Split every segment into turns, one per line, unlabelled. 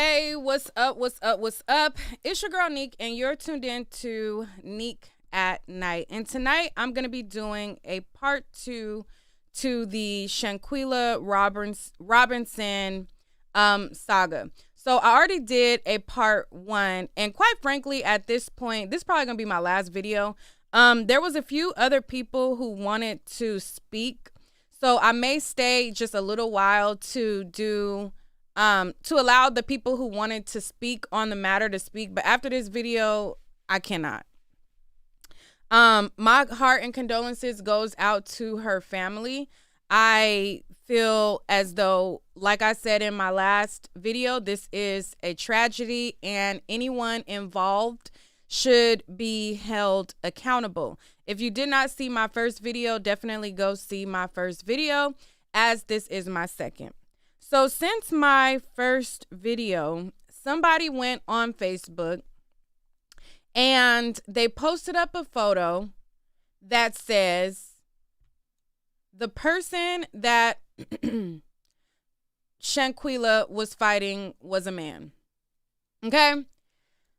Hey, what's up? What's up? What's up? It's your girl Neek, and you're tuned in to Neek at Night. And tonight I'm going to be doing a part 2 to the Shanquella Robinson saga. So I already did a part 1, and quite frankly, at this point, this is probably going to be my last video. There was a few other people who wanted to speak, so I may stay just a little while to do to allow the people who wanted to speak on the matter to speak. But after this video, I cannot. My heart and condolences goes out to her family. I feel as though, like I said in my last video, this is a tragedy and anyone involved should be held accountable. If you did not see my first video, definitely go see my first video, as this is my second. So since my first video, somebody went on Facebook and they posted up a photo that says the person that Shanquella was fighting was a man. Okay?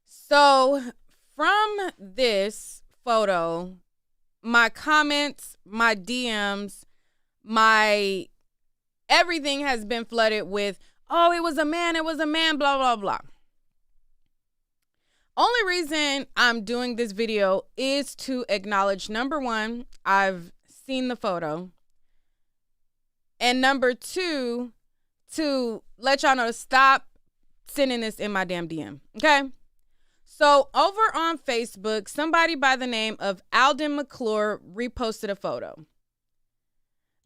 So from this photo, my comments, my DMs, my everything has been flooded with, oh, it was a man, blah, blah, blah. Only reason I'm doing this video is to acknowledge, number one, I've seen the photo. And number two, to let y'all know to stop sending this in my damn DM, okay? So over on Facebook, somebody by the name of Alden McClure reposted a photo.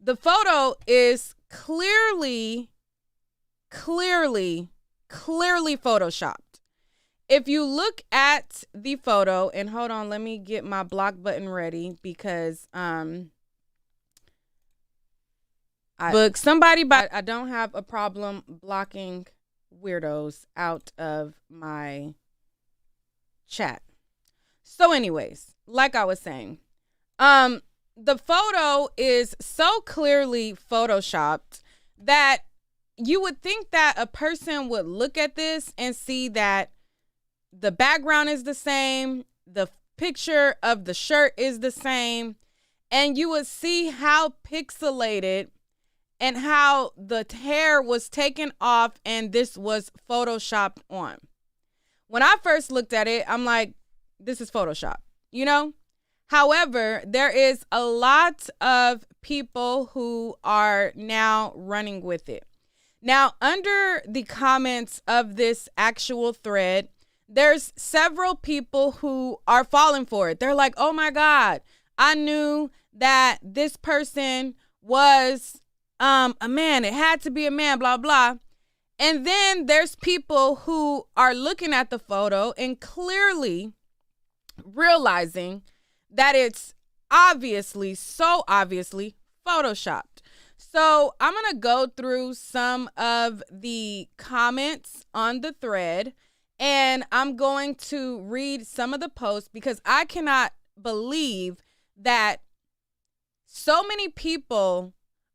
The photo is clearly photoshopped. If you look at the photo, and hold on, let me get my block button ready because I don't have a problem blocking weirdos out of my chat. So anyways, like I was saying, the photo is so clearly photoshopped that you would think that a person would look at this and see that the background is the same, the picture of the shirt is the same, and you would see how pixelated and how the hair was taken off and this was photoshopped on. When I first looked at it, I'm like, this is Photoshop, you know? However, there is a lot of people who are now running with it. Now, under the comments of this actual thread, there's several people who are falling for it. They're like, oh my God, I knew that this person was a man. It had to be a man, blah, blah. And then there's people who are looking at the photo and clearly realizing that it's so obviously photoshopped. So I'm going to go through some of the comments on the thread, and I'm going to read some of the posts because I cannot believe that so many people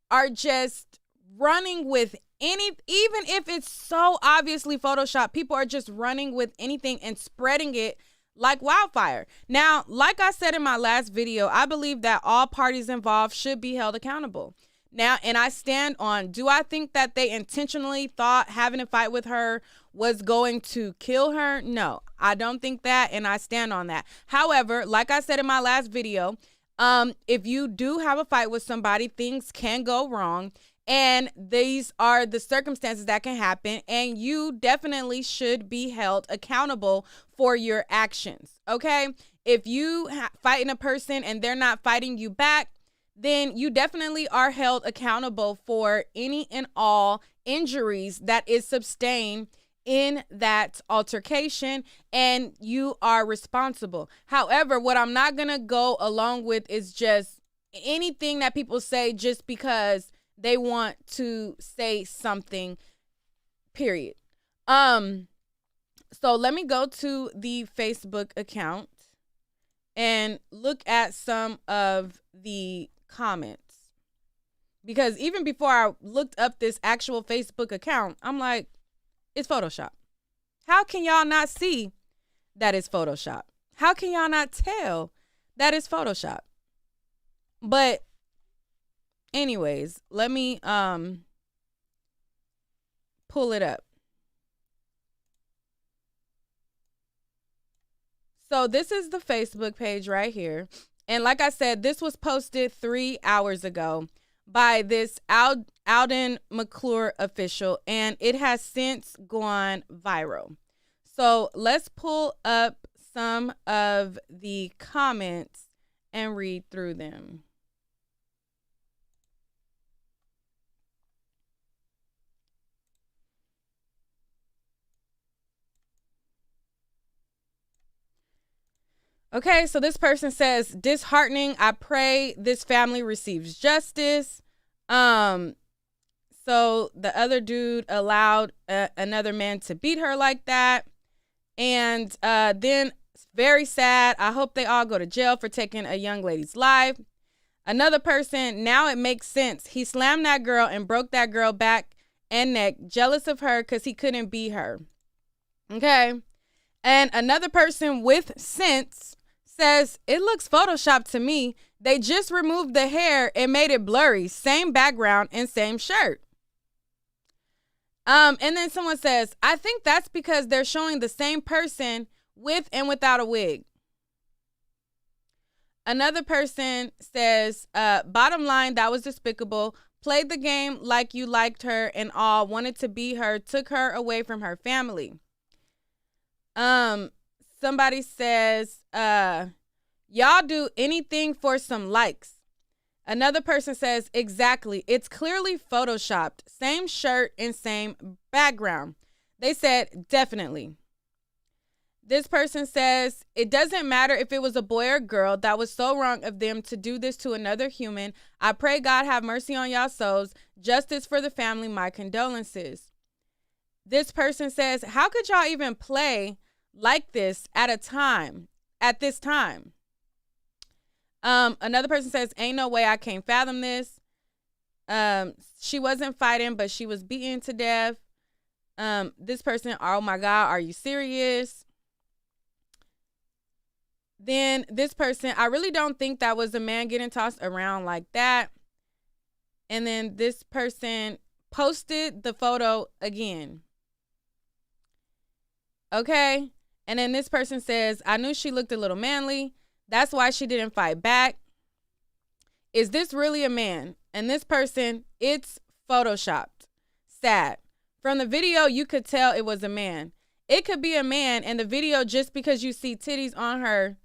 are just running with even if it's so obviously photoshopped, people are just running with anything and spreading it like wildfire. Now, like I said in my last video, I believe that all parties involved should be held accountable. Now, and I stand on, do I think that they intentionally thought having a fight with her was going to kill her? No, I don't think that, and I stand on that. However, like I said in my last video, if you do have a fight with somebody, things can go wrong. And these are the circumstances that can happen, and you definitely should be held accountable for your actions, okay? If you fighting a person and they're not fighting you back, then you definitely are held accountable for any and all injuries that is sustained in that altercation, and you are responsible. However, what I'm not going to go along with is just anything that people say just because they want to say something, period. So let me go to the Facebook account and look at some of the comments. Because even before I looked up this actual Facebook account, I'm like, it's Photoshop. How can y'all not see that is Photoshop? How can y'all not tell that is Photoshop? But anyways, let me pull it up. So this is the Facebook page right here. And like I said, this was posted 3 hours ago by this Alden McClure official, and it has since gone viral. So let's pull up some of the comments and read through them. Okay, so this person says, disheartening. I pray this family receives justice. So the other dude allowed another man to beat her like that. And then, very sad. I hope they all go to jail for taking a young lady's life. Another person, now it makes sense. He slammed that girl and broke that girl back and neck, jealous of her because he couldn't beat her. Okay. And another person with sense says, it looks Photoshopped to me. They just removed the hair and made it blurry. Same background and same shirt. And then someone says, I think that's because they're showing the same person with and without a wig. Another person says, bottom line, that was despicable. Played the game like you liked her and all, wanted to be her, took her away from her family. Somebody says, y'all do anything for some likes. Another person says, exactly. It's clearly Photoshopped. Same shirt and same background. They said, definitely. This person says, it doesn't matter if it was a boy or girl. That was so wrong of them to do this to another human. I pray God have mercy on y'all souls. Justice for the family. My condolences. This person says, how could y'all even play like this at this time? Another person says, ain't no way, I can't fathom this. She wasn't fighting, but she was beaten to death. This person, oh my God, are you serious? Then this person, I really don't think that was a man getting tossed around like that. And then this person posted the photo again. Okay. And then this person says, I knew she looked a little manly. That's why she didn't fight back. Is this really a man? And this person, it's Photoshopped. Sad. From the video, you could tell it was a man. It could be a man in the video just because you see titties on her.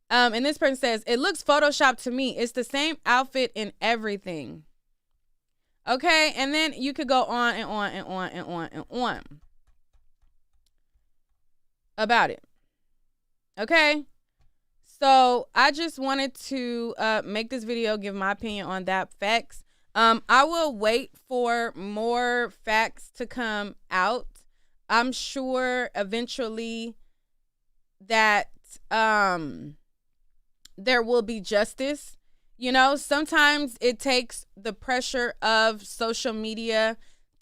And this person says, it looks Photoshopped to me. It's the same outfit and everything. Okay. And then you could go on and on and on and on and on about it. Okay. So I just wanted to make this video, give my opinion on that facts. I will wait for more facts to come out. I'm sure eventually that there will be justice. You know, sometimes it takes the pressure of social media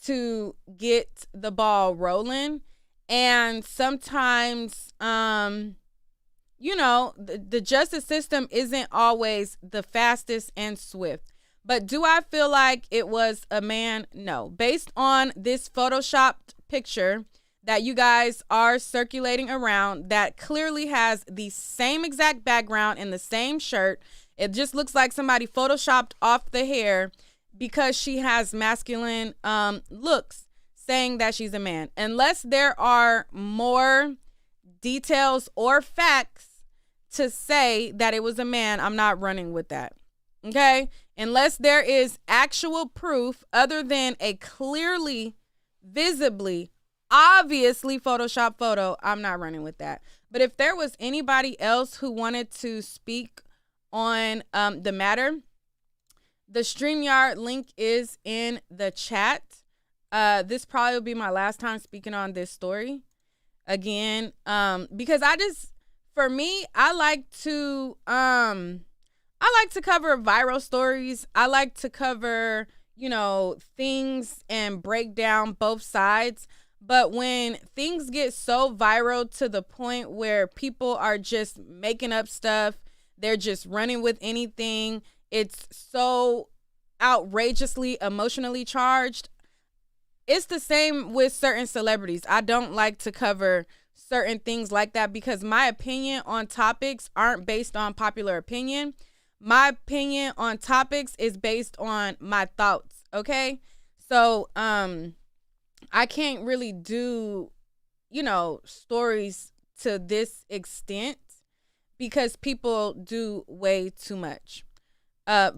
to get the ball rolling. And sometimes, you know, the justice system isn't always the fastest and swift. But do I feel like it was a man? No. Based on this Photoshopped picture that you guys are circulating around that clearly has the same exact background and the same shirt. It just looks like somebody Photoshopped off the hair because she has masculine looks, saying that she's a man. Unless there are more details or facts to say that it was a man, I'm not running with that. Okay? Unless there is actual proof other than a clearly, visibly, obviously Photoshopped photo, I'm not running with that. But if there was anybody else who wanted to speak on the matter, the StreamYard link is in the chat. This probably will be my last time speaking on this story again, because for me, I like to cover viral stories. I like to cover, you know, things and break down both sides. But when things get so viral to the point where people are just making up stuff, they're just running with anything, it's so outrageously emotionally charged. It's the same with certain celebrities. I don't like to cover certain things like that because my opinion on topics aren't based on popular opinion. My opinion on topics is based on my thoughts, okay? So, I can't really do, stories to this extent because people do way too much. I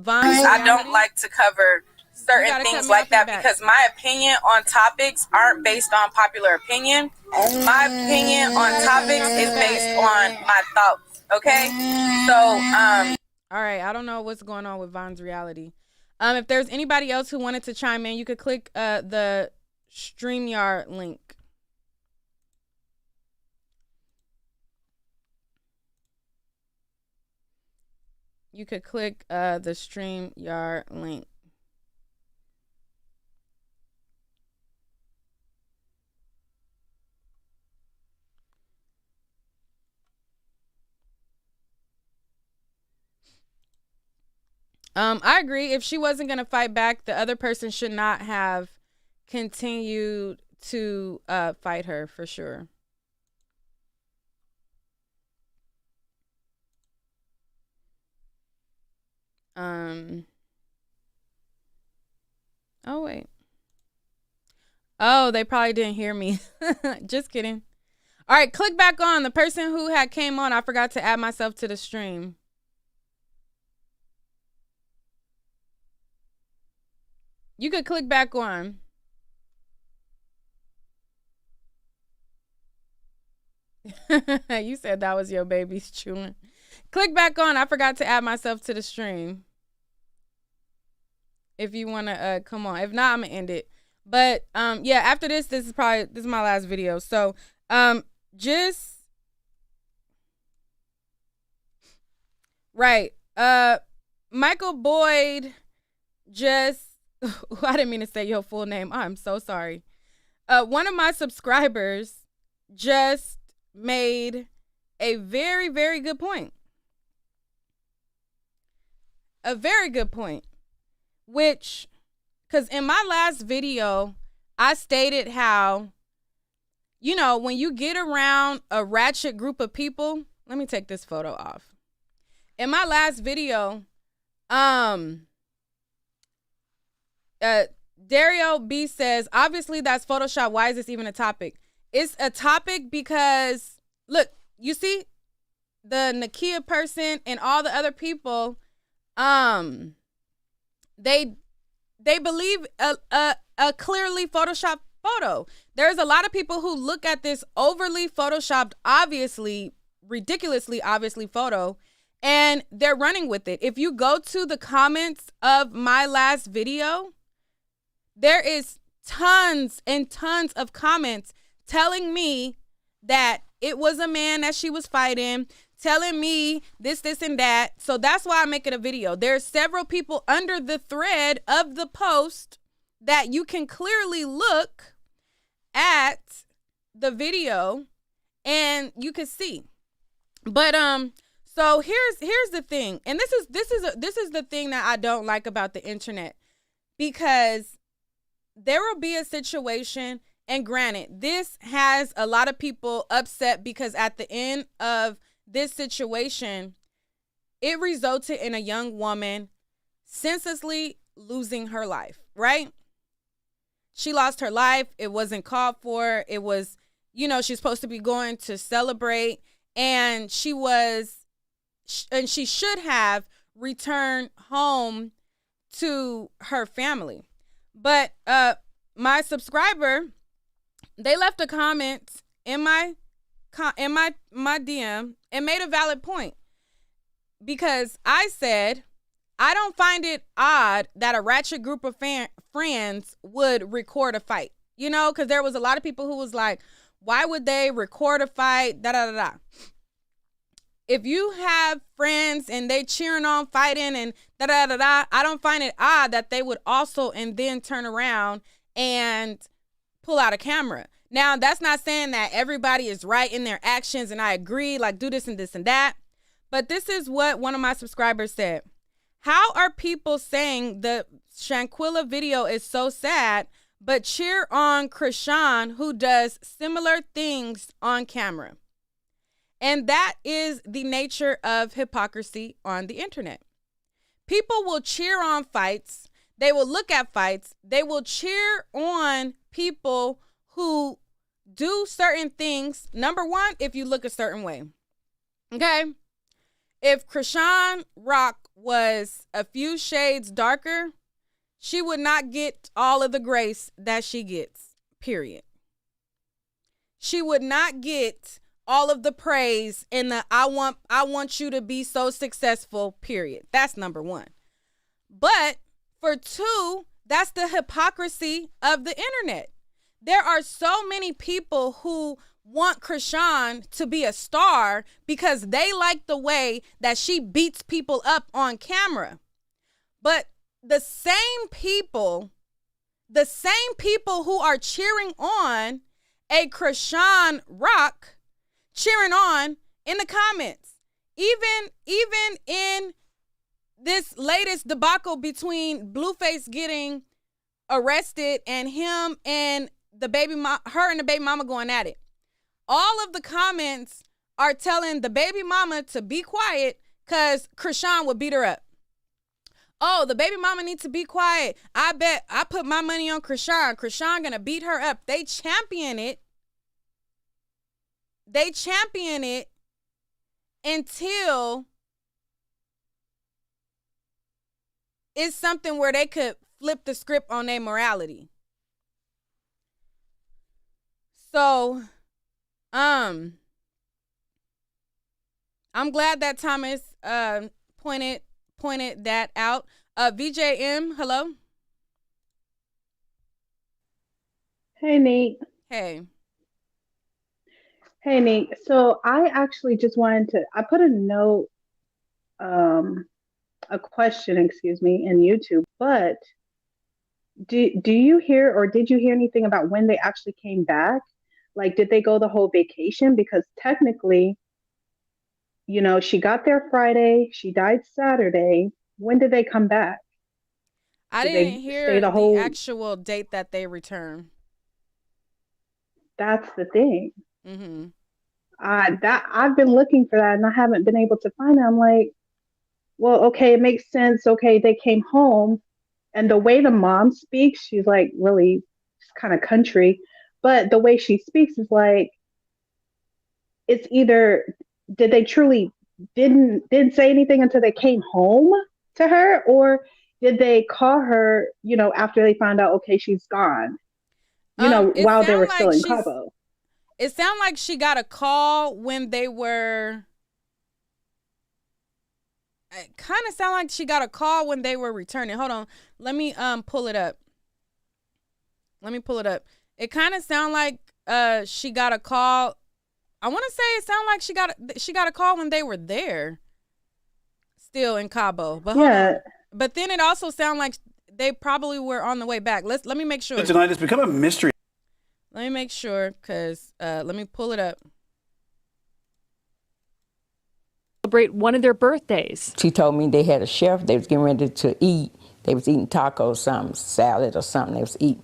don't like to cover certain things like that because my opinion on topics aren't based on popular opinion. My opinion on topics is based on my thoughts, okay? So, all right, I don't know what's going on with Von's reality. If there's anybody else who wanted to chime in, you could click the StreamYard link. You could click the StreamYard link. I agree. If she wasn't going to fight back, the other person should not have continued to fight her, for sure. Oh, wait. Oh, they probably didn't hear me. Just kidding. All right, click back on. The person who had came on, I forgot to add myself to the stream. You could click back on. You said that was your baby's chewing. Click back on. I forgot to add myself to the stream. If you want to come on. If not, I'm going to end it. But yeah, after this is my last video. So just right. Michael Boyd just I didn't mean to say your full name. I'm so sorry. One of my subscribers just made a very, very good point. A very good point. Which, because in my last video, I stated how, when you get around a ratchet group of people, let me take this photo off. In my last video, Dario B says, obviously that's Photoshop. Why is this even a topic? It's a topic because, look, you see the Nakia person and all the other people, they believe a clearly Photoshopped photo. There's a lot of people who look at this overly Photoshopped, obviously, ridiculously obviously photo, and they're running with it. If you go to the comments of my last video, there is tons and tons of comments telling me that it was a man that she was fighting, telling me this, and that. So that's why I make it a video. There's several people under the thread of the post that you can clearly look at the video and you can see. But so here's the thing. And this is the thing that I don't like about the internet, because there will be a situation, and granted, this has a lot of people upset because at the end of this situation, it resulted in a young woman senselessly losing her life, right? She lost her life. It wasn't called for. It was, she's supposed to be going to celebrate, and she should have returned home to her family. But my subscriber, they left a comment in my DM and made a valid point, because I said I don't find it odd that a ratchet group of friends would record a fight, because there was a lot of people who was like, why would they record a fight, da da da da. If you have friends and they cheering on fighting and da da da da, I don't find it odd that they would also and then turn around and pull out a camera. Now, that's not saying that everybody is right in their actions and I agree, like do this and this and that. But this is what one of my subscribers said. How are people saying the Shanquella video is so sad, but cheer on Krishan who does similar things on camera? And that is the nature of hypocrisy on the internet. People will cheer on fights. They will look at fights. They will cheer on people who do certain things. Number one, if you look a certain way. Okay? If Krishan Rock was a few shades darker, she would not get all of the grace that she gets, period. She would not get all of the praise and the I want you to be so successful, period. That's number one. But for two, that's the hypocrisy of the internet. There are so many people who want Krishan to be a star because they like the way that she beats people up on camera. But the same people who are cheering on a Krishan Rock, cheering on in the comments, even in this latest debacle between Blueface getting arrested and him and her and the baby mama going at it. All of the comments are telling the baby mama to be quiet because Krishan would beat her up. Oh, the baby mama needs to be quiet. I bet I put my money on Krishan. Krishan gonna beat her up. They champion it until it's something where they could flip the script on their morality. So, I'm glad that Thomas pointed that out. VJM, hello.
Hey, Nate.
Hey.
Hey, Nate. So I actually just wanted to, I put a note, a question, excuse me, in YouTube, but do you hear or did you hear anything about when they actually came back? Like, did they go the whole vacation? Because technically, she got there Friday, she died Saturday. When did they come back?
I
Did
didn't
they
hear
stay the
the
whole?
actual date that they return.
That's the thing.
Mm-hmm.
I've been looking for that and I haven't been able to find it. I'm like, well, okay, it makes sense. Okay, they came home, and the way the mom speaks, she's like really kind of country, but the way she speaks is like it's either did they truly didn't say anything until they came home to her, or did they call her, after they found out okay she's gone,
It
while they
sound
were
like
still in Cabo.
It sounded like she got a call when they were. It kind of sounded like she got a call when they were returning. Hold on, let me pull it up. It kind of sounded like she got a call. I want to say it sounded like she got a call when they were there, still in Cabo. But hold on. But then it also sounded like they probably were on the way back. Let me make sure.
Tonight has become a mystery.
Let me make sure, because let me pull it up.
Celebrate one of their birthdays.
She told me they had a chef. They was getting ready to eat. They was eating tacos, something, salad or something they was eating.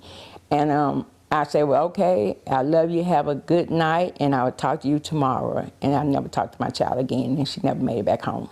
And I said, well, okay, I love you. Have a good night. And I would talk to you tomorrow. And I never talked to my child again. And she never made it back home.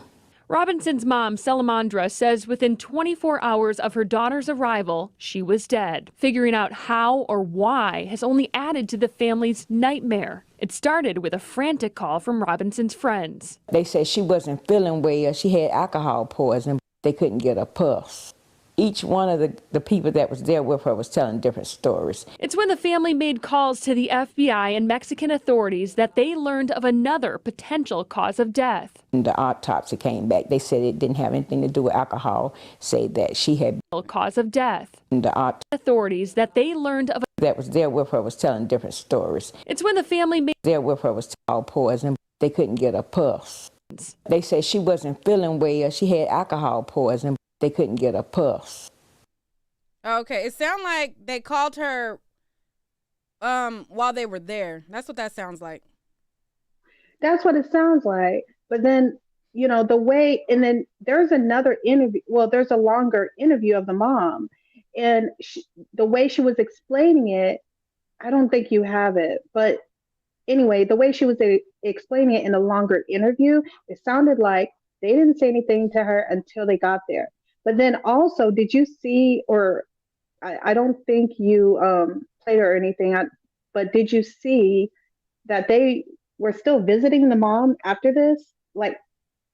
Robinson's mom, Salamandra, says within 24 hours of her daughter's arrival, she was dead. Figuring out how or why has only added to the family's nightmare. It started with a frantic call from Robinson's friends.
They said she wasn't feeling well. She had alcohol poisoning. They couldn't get a pulse. Each one of the people that was there with her was telling different stories.
It's when the family made calls to the FBI and Mexican authorities that they learned of another potential cause of death.
And the autopsy came back. They said it didn't have anything to do with alcohol, say that she had
cause of death.
And the
authorities that they learned of
that was there with her was telling different stories.
It's when the family made
there with her was all poison. They couldn't get a pulse. They said she wasn't feeling well. She had alcohol poisoning. They couldn't get a pulse.
Okay, it sounded like they called her while they were there. That's what that sounds like.
That's what it sounds like. But then, the way, and then there's another interview. Well, there's a longer interview of the mom. And the way she was explaining it, I don't think you have it. But anyway, the way she was explaining it in a longer interview, it sounded like they didn't say anything to her until they got there. But then also, did you see, or I don't think you played or anything, but did you see that they were still visiting the mom after this? Like,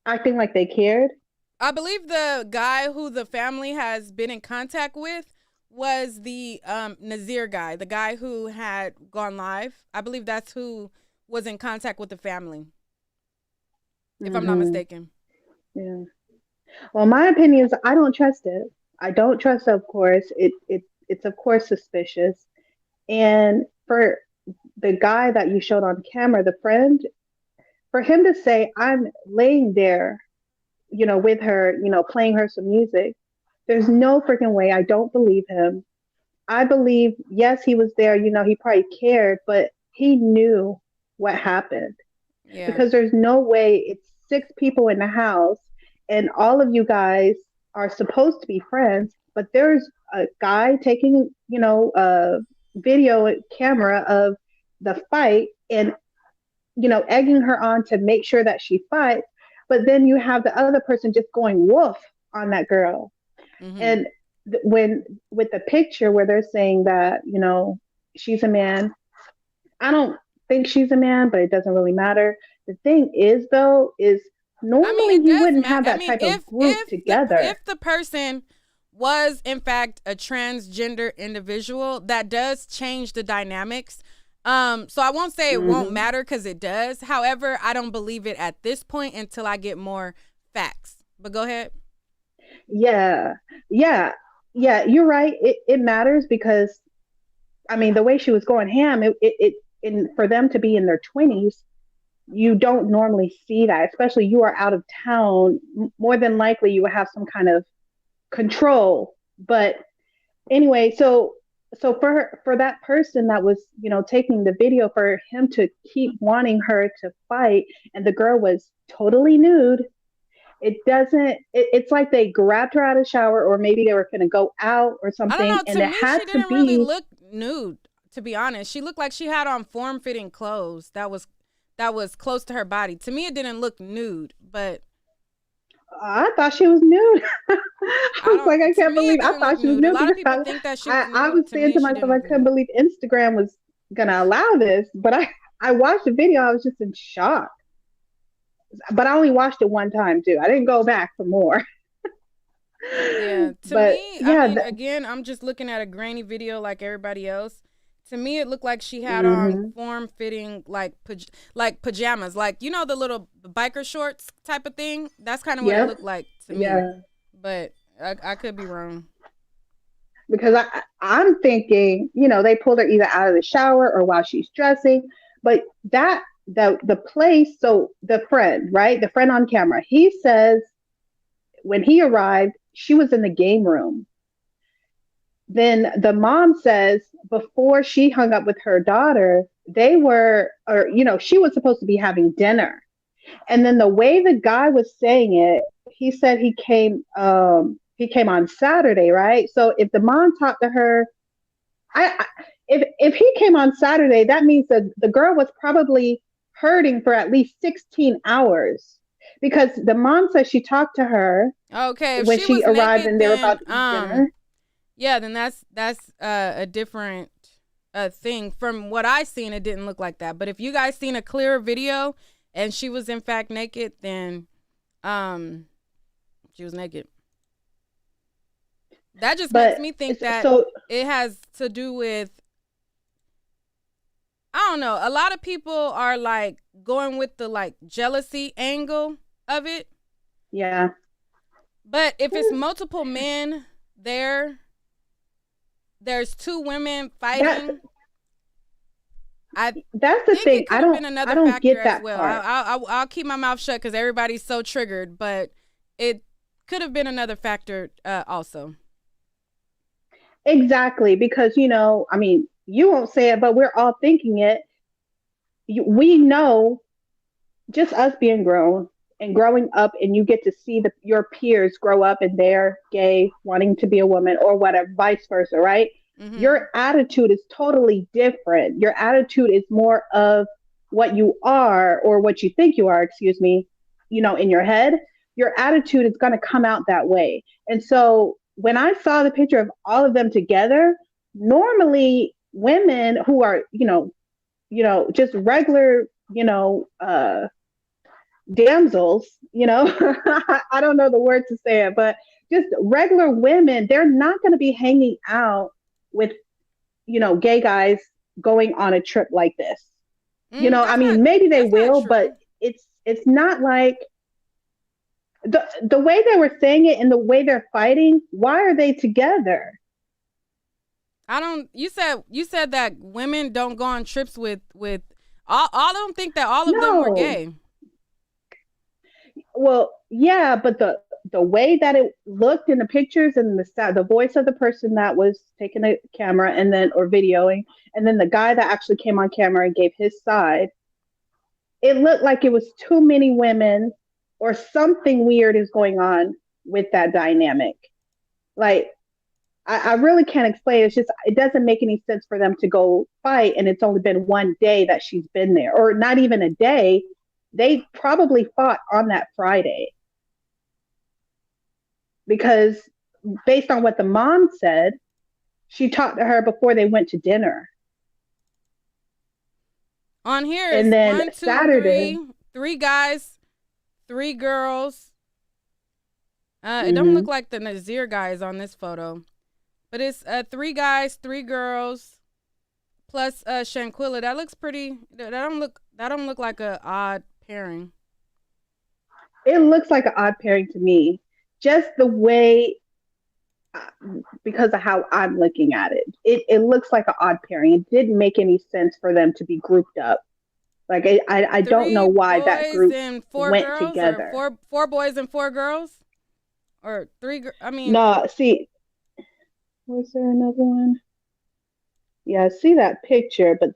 acting like they cared?
I believe the guy who the family has been in contact with was the Nazir guy, the guy who had gone live. I believe that's who was in contact with the family, if I'm not mistaken.
Yeah. Well, my opinion is I don't trust it. I don't trust it, of course. It's of course suspicious. And for the guy that you showed on camera, the friend, for him to say, I'm laying there, with her, playing her some music, there's no freaking way. I don't believe him. I believe, yes, he was there, he probably cared, but he knew what happened.
Yeah.
Because there's no way it's 6 people in the house and all of you guys are supposed to be friends, but there's a guy taking, a video camera of the fight and, egging her on to make sure that she fights. But then you have the other person just going woof on that girl. Mm-hmm. And when with the picture where they're saying that, she's a man, I don't think she's a man, but it doesn't really matter. The thing is, though, is normally you wouldn't have that type of group together.
If the person was, in fact, a transgender individual, that does change the dynamics. So I won't say it won't matter, because it does. However, I don't believe it at this point until I get more facts. But go ahead.
Yeah, you're right. It matters because, I mean, the way she was going ham, for them to be in their 20s, you don't normally see that, especially you are out of town. More than likely you will have some kind of control. But anyway, so for that person that was, taking the video, for him to keep wanting her to fight, and the girl was totally nude, it's like they grabbed her out of the shower, or maybe they were going to go out or something.
I don't know.
And
to me, she didn't really look nude, to be honest. She looked like she had on form-fitting clothes that was close to her body. To me, it didn't look nude, but
I thought she was nude. I can't believe. I thought she was nude.
A lot of people think that she was nude.
I was saying to myself, I couldn't believe Instagram was gonna allow this. But I watched the video. I was just in shock. But I only watched it one time too. I didn't go back for more.
Yeah. I mean, again, I'm just looking at a grainy video like everybody else. To me, it looked like she had on form-fitting, like pajamas, like, the little biker shorts type of thing. That's kind of what it looked like to me. But I could be wrong.
Because I'm thinking, they pulled her either out of the shower or while she's dressing. But the place, so the friend, right? The friend on camera, he says when he arrived, she was in the game room. Then the mom says before she hung up with her daughter, she was supposed to be having dinner. And then the way the guy was saying it, he said he came on Saturday, right? So if the mom talked to her, if he came on Saturday, that means that the girl was probably hurting for at least 16 hours. Because the mom says she talked to her when she arrived naked, and they were about to eat dinner.
Yeah, then that's a different thing. From what I seen, it didn't look like that. But if you guys seen a clearer video and she was in fact naked, then she was naked. That just makes me think that it has to do with, I don't know. A lot of people are like going with the like jealousy angle of it.
Yeah.
But if it's multiple men there's 2 women fighting.
That's the thing. I don't get that
well.
part.
I'll keep my mouth shut because everybody's so triggered. But it could have been another factor also.
Exactly, because I mean, you won't say it, but we're all thinking it. We know, just us being grown and growing up, and you get to see your peers grow up and they're gay, wanting to be a woman or whatever, vice versa, right?
Mm-hmm.
Your attitude is totally different. Your attitude is more of what you are, or what you think you are, excuse me, in your head. Your attitude is going to come out that way. And so when I saw the picture of all of them together, normally women who are, just regular, damsels, I don't know the word to say it, but just regular women, they're not going to be hanging out with, gay guys going on a trip like this. I mean, maybe they
That's not
will, but
true.
it's not like the way they were saying it and the way they're fighting. Why are they together?
I don't. You said that women don't go on trips with. I don't think that all of them were
No.
gay.
Well, yeah, but the way that it looked in the pictures, and the voice of the person that was taking a camera and then or videoing, and then the guy that actually came on camera and gave his side, it looked like it was too many women, or something weird is going on with that dynamic. Like, I really can't explain. It's just, it doesn't make any sense for them to go fight, and it's only been one day that she's been there, or not even a day. They probably fought on that Friday, because based on what the mom said, she talked to her before they went to dinner.
On here
And
is
then
one, two,
Saturday,
three guys, three girls. It don't look
mm-hmm,
like the Nazir guy is on this photo, but it's three guys, three girls, plus Shanquella. That looks pretty. That don't look like a odd pairing.
it looks like an odd pairing to me. Just the way, uh, because of how I'm looking at it. It looks like an odd pairing. It didn't make any sense for them to be grouped up. Like, I don't know
Three
why that
boys
group
and four
went
girls, or
together.
four boys and four girls, or three. I mean,
No, see, was there another one? Yeah, I see that picture, but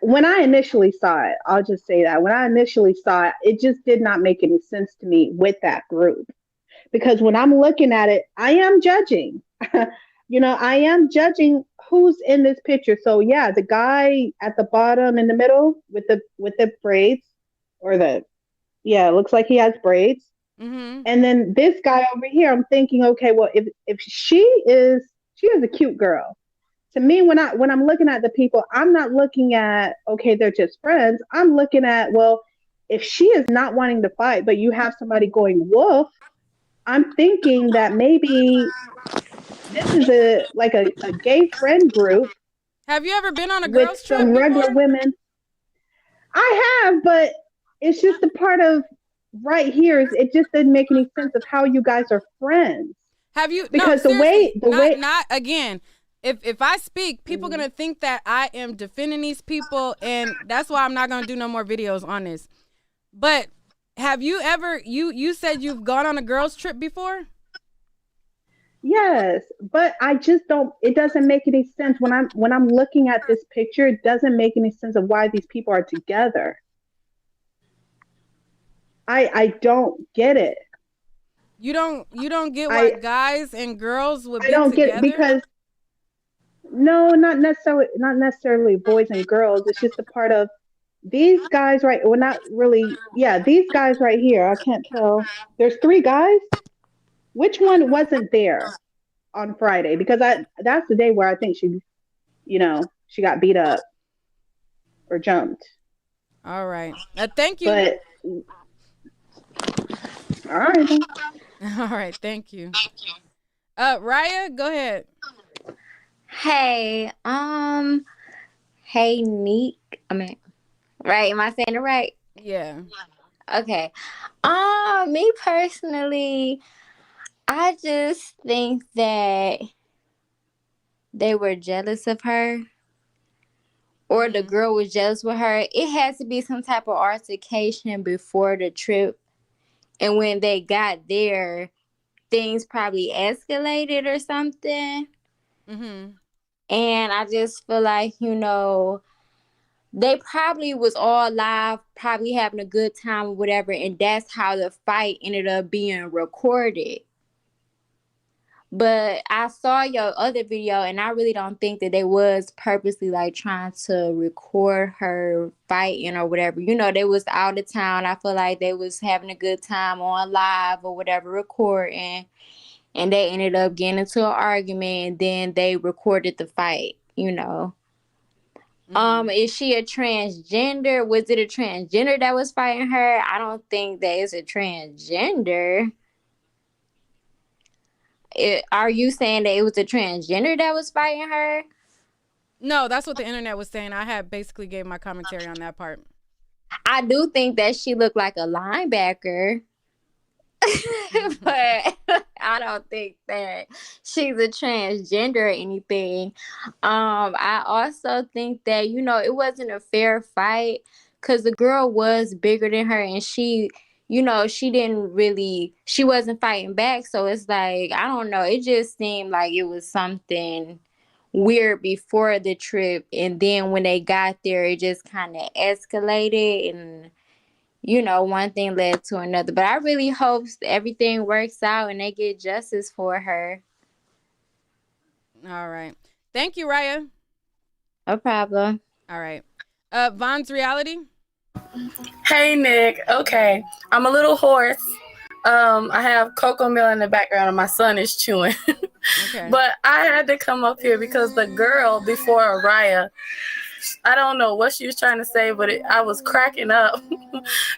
when I initially saw it, I'll just say that when I initially saw it, it just did not make any sense to me with that group. Because when I'm looking at it, I am judging. I am judging who's in this picture. So yeah, the guy at the bottom in the middle with the braids, or the yeah, it looks like he has braids.
mm-hmm.
And then this guy over here, I'm thinking, okay, well, if she is a cute girl. To me, when I'm looking at the people, I'm not looking at, okay, they're just friends. I'm looking at, well, if she is not wanting to fight, but you have somebody going wolf, I'm thinking that maybe this is a gay friend group
Have you ever been on a
with
girls trip
some regular
before?
women. I have, but it's just a part of right here. It just didn't make any sense of how you guys are friends,
Have you? No,
because the
seriously,
way the
not
way
not again. If I speak, people
Mhm.
gonna think that I am defending these people, and that's why I'm not gonna do no more videos on this. But have you ever? You said you've gone on a girls trip before.
Yes, but I just don't. It doesn't make any sense when I'm looking at this picture. It doesn't make any sense of why these people are together. I don't get it.
You don't get why
I
guys and girls would
I
be
don't get it
together.
because no, not necessarily boys and girls. It's just a part of these guys, right? Well, not really. Yeah, these guys right here. I can't tell. There's three guys. Which one wasn't there on Friday? Because that's the day where I think she got beat up or jumped.
All right. Thank you.
But all right then.
All right. Thank you. Raya, go ahead.
Hey, hey, Neek. I mean, right? Am I saying it right?
Yeah.
Okay. Me personally, I just think that they were jealous of her, or the
Mhm.
girl was jealous with her. It had to be some type of altercation before the trip, and when they got there, things probably escalated or something.
Mhm.
And I just feel like, they probably was all live, probably having a good time or whatever, and that's how the fight ended up being recorded. But I saw your other video, and I really don't think that they was purposely like trying to record her fighting or whatever. They was out of town. I feel like they was having a good time on live or whatever, recording, and they ended up getting into an argument, and then they recorded the fight. Is she a transgender? Was it a transgender that was fighting her? I don't think that it's a transgender. Are you saying that it was a transgender that was fighting her?
No, that's what the internet was saying. I had basically gave my commentary on that part.
I do think that she looked like a linebacker. But I don't think that she's a transgender or anything. I also think that, it wasn't a fair fight because the girl was bigger than her, and she she wasn't fighting back. So it's like, I don't know. It just seemed like it was something weird before the trip. And then when they got there, it just kind of escalated, and one thing led to another. But I really hope everything works out and they get justice for her.
All right. Thank you, Raya.
No problem.
All right. Von's reality.
Hey, Nick. Okay. I'm a little hoarse. I have cocoa meal in the background and my son is chewing. Okay. But I had to come up here because the girl before Raya, I don't know what she was trying to say, but I was cracking up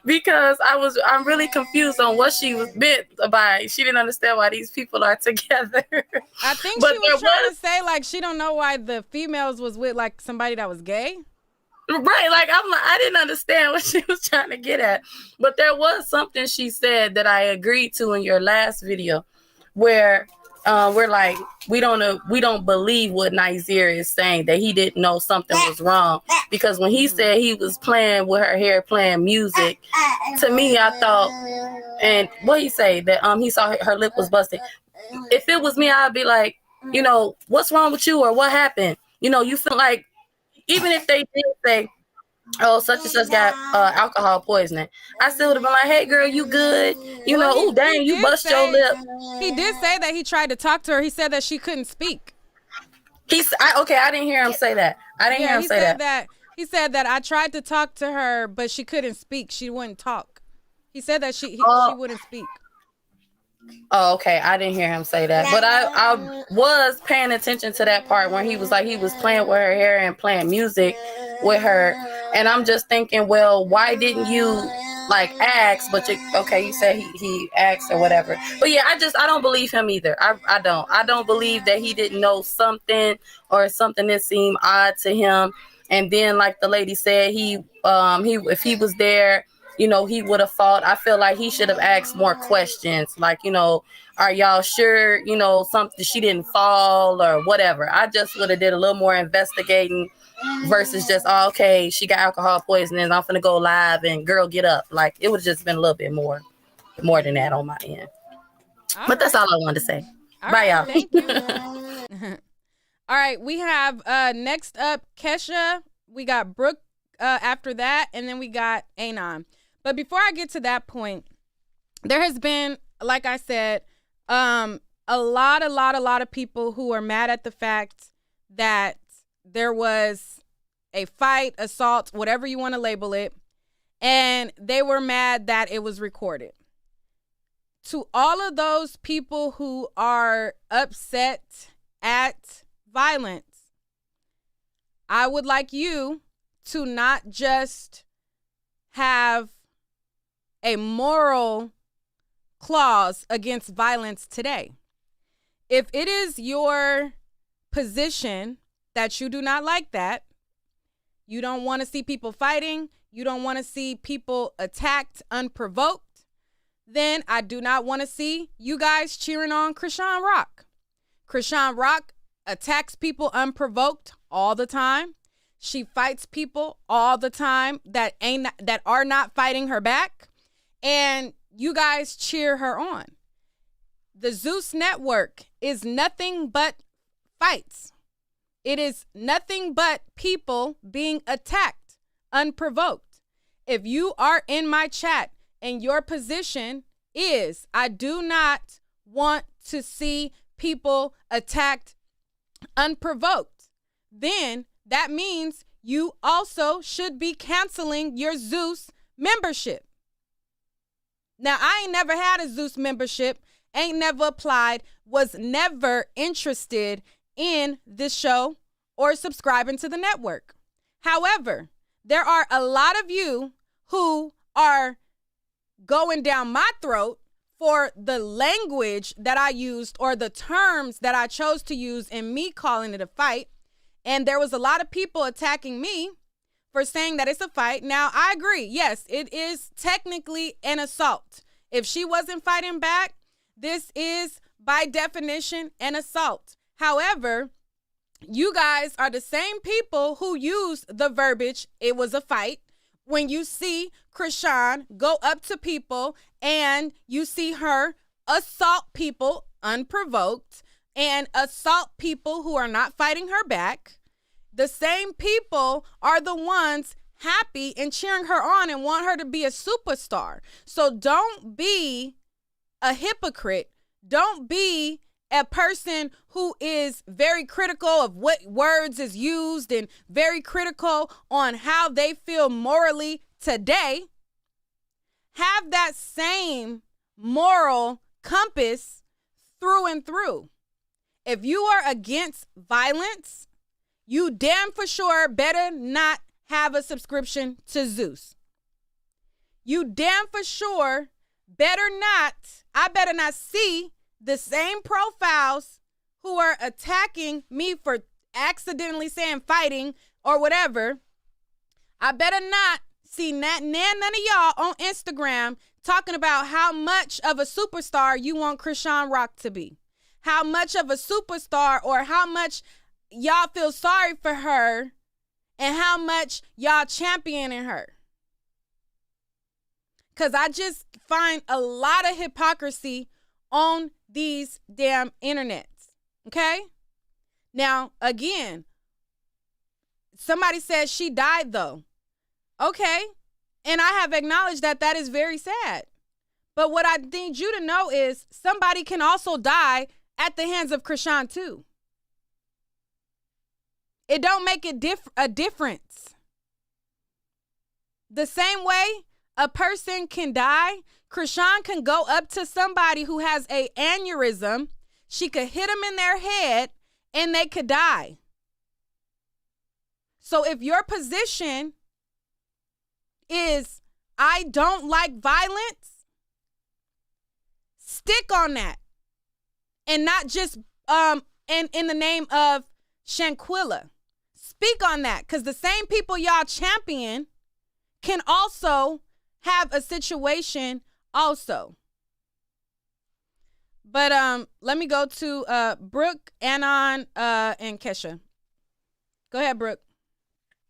because I'm really confused on what she was meant by. She didn't understand why these people are together.
I think she was trying to say like she don't know why the females was with like somebody that was gay.
Right, like I didn't understand what she was trying to get at, but there was something she said that I agreed to in your last video, where we're like we don't believe what Nazir is saying, that he didn't know something was wrong, because when he said he was playing with her hair, playing music, to me I thought, and what he say that he saw her lip was busted. If it was me, I'd be like, what's wrong with you or what happened? You feel like. Even if they did say, oh, such and such got alcohol poisoning, I still would have been like, hey, girl, you good? Oh, dang, you bust your lip.
He did say that he tried to talk to her. He said that she couldn't speak.
I didn't hear him say that.
He said that I tried to talk to her, but she couldn't speak. She wouldn't talk. He said that she wouldn't speak.
Oh, okay. I didn't hear him say that, but I was paying attention to that part when he was like, he was playing with her hair and playing music with her. And I'm just thinking, well, why didn't you like ask? But you said he asked or whatever. But yeah, I don't believe him either. I don't believe that he didn't know something or something that seemed odd to him. And then like the lady said, he if he was there, he would have fought. I feel like he should have asked more questions. Like, are y'all sure, something, she didn't fall or whatever. I just would have did a little more investigating versus just, okay, she got alcohol poisoning, I'm finna go live and girl, get up. Like, it would have just been a little bit more than that on my end. But that's all I wanted to say. Bye, y'all.
Thank you. All right, we have next up Kesha. We got Brooke after that, and then we got Anon. But before I get to that point, there has been, like I said, a lot of people who are mad at the fact that there was a fight, assault, whatever you want to label it, and they were mad that it was recorded. To all of those people who are upset at violence, I would like you to not just have a moral clause against violence today. If it is your position that you do not like that, you don't want to see people fighting, you don't want to see people attacked unprovoked, then I do not want to see you guys cheering on Krishan Rock. Krishan Rock attacks people unprovoked all the time. She fights people all the time that are not fighting her back. And you guys cheer her on. The Zeus Network is nothing but fights. It is nothing but people being attacked unprovoked. If you are in my chat and your position is, I do not want to see people attacked unprovoked, then that means you also should be canceling your Zeus membership. Now, I ain't never had a Zeus membership, ain't never applied, was never interested in this show or subscribing to the network. However, there are a lot of you who are going down my throat for the language that I used or the terms that I chose to use in me calling it a fight. And there was a lot of people attacking me for saying that it's a fight. Now, I agree. Yes, it is technically an assault. If she wasn't fighting back, this is by definition an assault. However, you guys are the same people who used the verbiage, it was a fight, when you see Krishan go up to people and you see her assault people unprovoked and assault people who are not fighting her back. The same people are the ones happy and cheering her on and want her to be a superstar. So don't be a hypocrite. Don't be a person who is very critical of what words is used and very critical on how they feel morally today. Have that same moral compass through and through. If you are against violence, you damn for sure better not have a subscription to Zeus. You damn for sure I better not see the same profiles who are attacking me for accidentally saying fighting or whatever. I better not see none of y'all on Instagram talking about how much of a superstar you want Krishan Rock to be. How much of a superstar or how much y'all feel sorry for her and how much y'all championing her. Because I just find a lot of hypocrisy on these damn internets. Okay? Now, again, somebody says she died though. Okay. And I have acknowledged that that is very sad. But what I need you to know is somebody can also die at the hands of Krishan too. It don't make it a difference. The same way a person can die, Krishan can go up to somebody who has an aneurysm. She could hit them in their head and they could die. So if your position is, I don't like violence, stick on that. And not just in the name of Shanquella. Speak on that, because the same people y'all champion can also have a situation also. But let me go to Brooke, Anon, and Kesha. Go ahead, Brooke.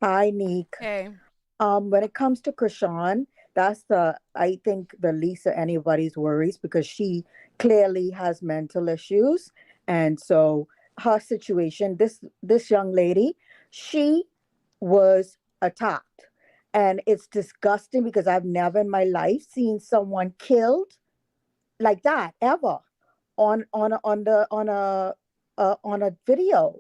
Hi, Neek.
Okay.
When it comes to Krishan, that's I think the least of anybody's worries, because she clearly has mental issues. And so her situation, this young lady, she was attacked. And it's disgusting because I've never in my life seen someone killed like that ever on a video.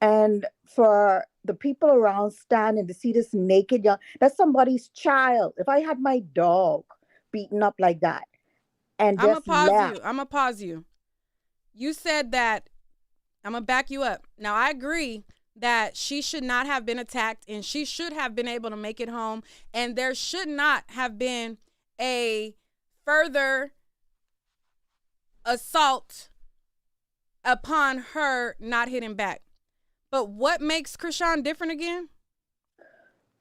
And for the people around standing to see this naked young, that's somebody's child. If I had my dog beaten up like that and
I'm
just
gonna pause you. You said that, I'm gonna back you up. Now I agree that she should not have been attacked and she should have been able to make it home, and there should not have been a further assault upon her not hitting back. But what makes Krishan different again?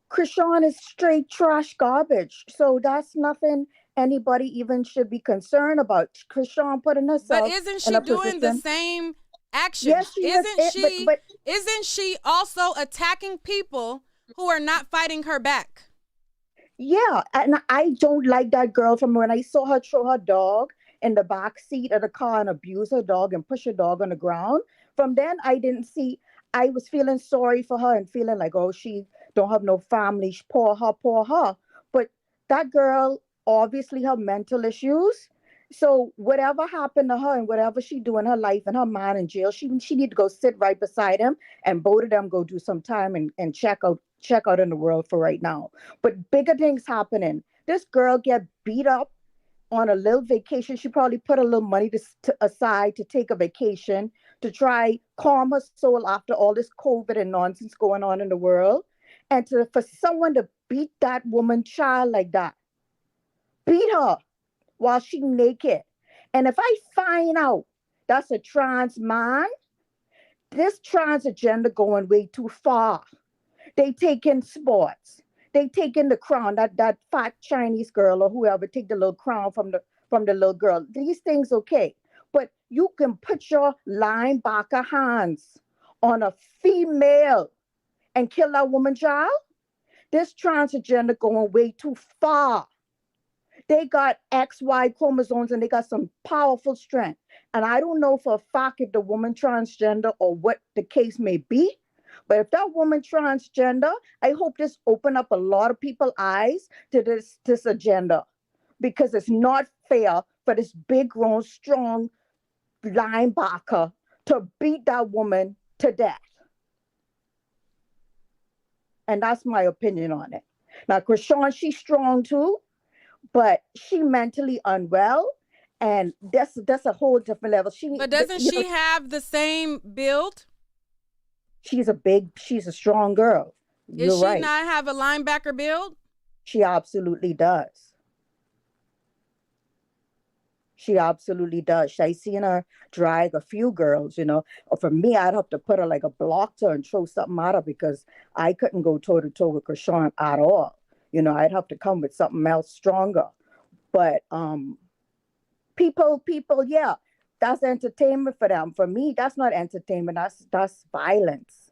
Krishan is straight trash garbage. So that's nothing anybody even should be concerned about. Krishan putting herself.
But isn't she doing the same action?
Yes, she
isn't she also attacking people who are not fighting her back?
Yeah, and I don't like that girl from when I saw her throw her dog in the back seat of the car and abuse her dog and push her dog on the ground. From then, I didn't see. I was feeling sorry for her and feeling like, oh, she don't have no family. Poor her, poor her. But that girl, obviously her mental issues. So whatever happened to her and whatever she do in her life and her mind in jail, she need to go sit right beside him and both of them go do some time and check out in the world for right now. But bigger things happening. This girl get beat up on a little vacation. She probably put a little money aside to take a vacation to try calm her soul after all this COVID and nonsense going on in the world. And for someone to beat that woman child like that, beat her while she naked. And if I find out that's a trans man, this trans agenda going way too far. They taking sports. They taking the crown, that fat Chinese girl or whoever take the little crown from the little girl. These things okay. But you can put your linebacker hands on a female and kill that woman child? This trans agenda going way too far. They got XY chromosomes and they got some powerful strength. And I don't know for a fact if the woman transgender or what the case may be. But if that woman transgender, I hope this open up a lot of people's eyes to this agenda, because it's not fair for this big, grown, strong linebacker to beat that woman to death. And that's my opinion on it. Now, Krishan, she's strong too, but she mentally unwell, and that's a whole different level.
But doesn't she have the same build?
She's a strong girl.
Does she not have a linebacker build?
She absolutely does. She absolutely does. I seen her drag a few girls, Or for me, I'd have to put her like a blocker and throw something at her because I couldn't go toe to toe with Krishan at all. I'd have to come with something else stronger. But people, yeah, that's entertainment for them. For me, that's not entertainment. That's violence.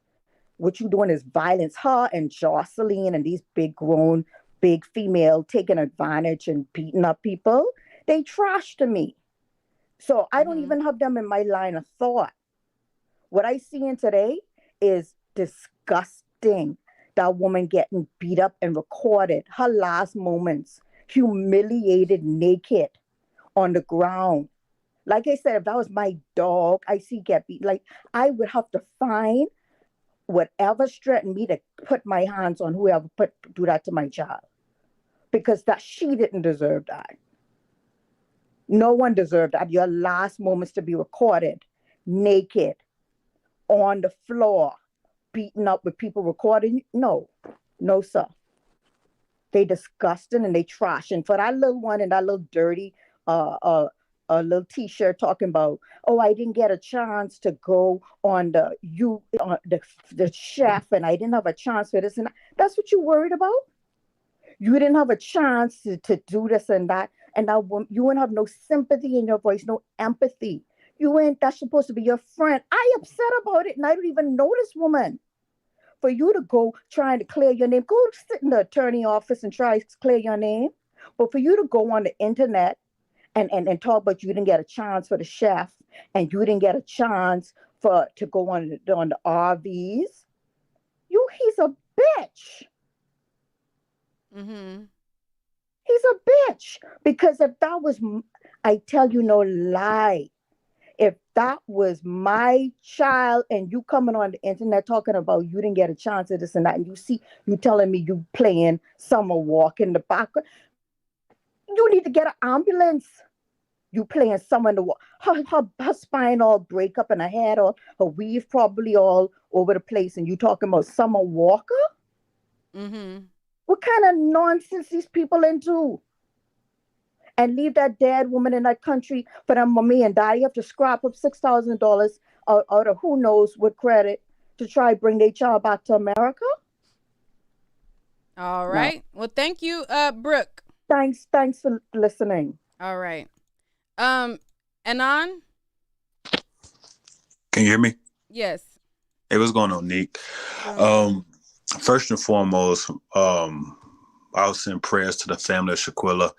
What you doing is violence. Her and Jocelyn and these big grown, big female taking advantage and beating up people. They trash to me. So I don't even have them in my line of thought. What I see in today is disgusting. That woman getting beat up and recorded her last moments, humiliated, naked on the ground. Like I said, if that was my dog, I see get beat. Like, I would have to find whatever threatened me to put my hands on whoever do that to my child, because she didn't deserve that. No one deserved that. Your last moments to be recorded, naked, on the floor, beaten up with people recording. No, sir. They disgusting and they trashing. For that little one and that little dirty a little t-shirt talking about, oh, I didn't get a chance to go on the chef, and I didn't have a chance for this and that. That's what you worried about? You didn't have a chance to do this and that, and that you wouldn't have no sympathy in your voice, no empathy. That's supposed to be your friend. I upset about it, and I don't even know this woman. For you to go trying to clear your name, go sit in the attorney office and try to clear your name. But for you to go on the internet and talk about you didn't get a chance for the chef and you didn't get a chance to go on the RVs, he's a bitch.
Mm-hmm.
He's a bitch. Because if that was, I tell you no lie, if that was my child and you coming on the internet talking about you didn't get a chance at this and that, and you telling me you playing Summer Walk in the background, you need to get an ambulance. You playing Summer in the Walk. Her spine all break up and her head all, her weave probably all over the place, and you talking about Summer Walker?
Mm-hmm.
What kind of nonsense these people into? And leave that dead woman in that country for them mommy and daddy have to scrap up $6,000 out of who knows what credit to try bring their child back to America?
All right. No. Well, thank you, Brooke.
Thanks for listening.
All right. Anon?
Can you hear me?
Yes.
Hey, what's going on, Nick? First and foremost, I'll send prayers to the family of Shanquella.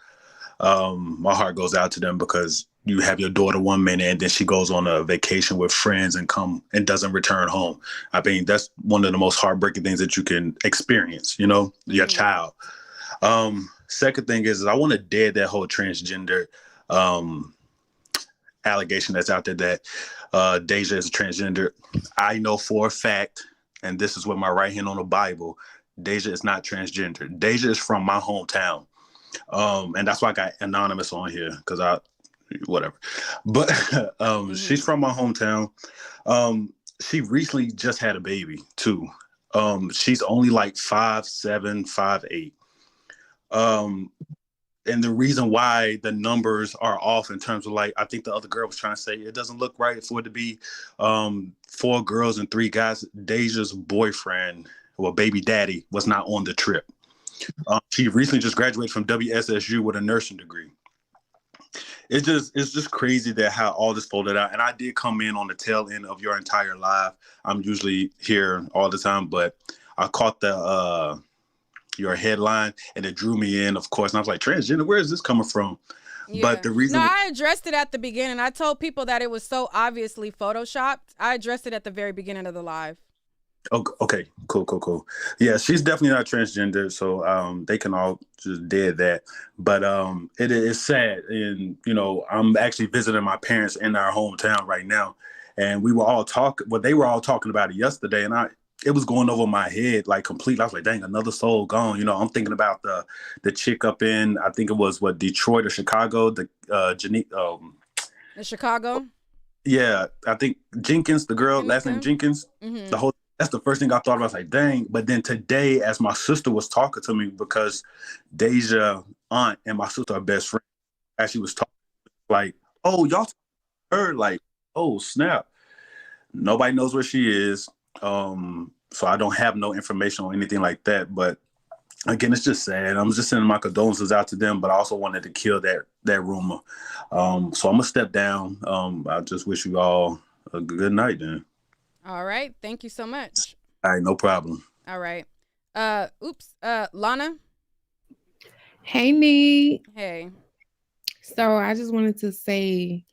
My heart goes out to them because you have your daughter 1 minute and then she goes on a vacation with friends and doesn't return home. I mean, that's one of the most heartbreaking things that you can experience, your child. Second thing is I want to dead that whole transgender allegation that's out there that Deja is a transgender. I know for a fact, and this is with my right hand on the Bible, Deja is not transgender. Deja is from my hometown. And that's why I got anonymous on here, because whatever. But she's from my hometown. She recently just had a baby too. She's only like 5'7", 5'8". And the reason why the numbers are off in terms of, like, I think the other girl was trying to say it doesn't look right for it to be 4 girls and 3 guys. Deja's boyfriend, well, baby daddy, was not on the trip. She recently just graduated from WSSU with a nursing degree. It's just crazy that how all this folded out. And I did come in on the tail end of your entire live. I'm usually here all the time, but I caught your headline and it drew me in, of course. And I was like, transgender, where is this coming from? Yeah. But the reason
I addressed it at the beginning. I told people that it was so obviously photoshopped. I addressed it at the very beginning of the live.
Okay, cool. Yeah, she's definitely not transgender, so they can all just dead that. But it is sad, and I'm actually visiting my parents in our hometown right now, and we were all talking. Well, they were all talking about it yesterday, and it was going over my head like completely. I was like, dang, another soul gone. I'm thinking about the chick up in, I think it was Detroit or Chicago, the
Chicago.
Yeah, I think Jenkins, the girl, last name Jenkins. Mm-hmm. That's the first thing I thought about. I was like, dang. But then today, as my sister was talking to me, because Deja aunt and my sister are best friends, as she was talking, like, oh, y'all her, like, oh, snap. Nobody knows where she is. So I don't have no information on anything like that. But again, it's just sad. I'm just sending my condolences out to them, but I also wanted to kill that rumor. So I'm going to step down. I just wish you all a good night then.
All right. Thank you so much.
All right. No problem.
All right. Lana.
Hey, Nee.
Hey.
So I just wanted to say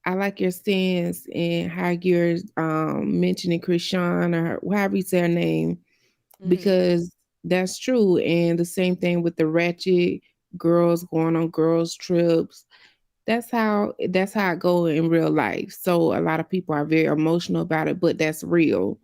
I like your stance and how you're mentioning Krishan, or however you say her name, because that's true. And the same thing with the ratchet girls going on girls trips. That's how it goes in real life. So a lot of people are very emotional about it, but that's real.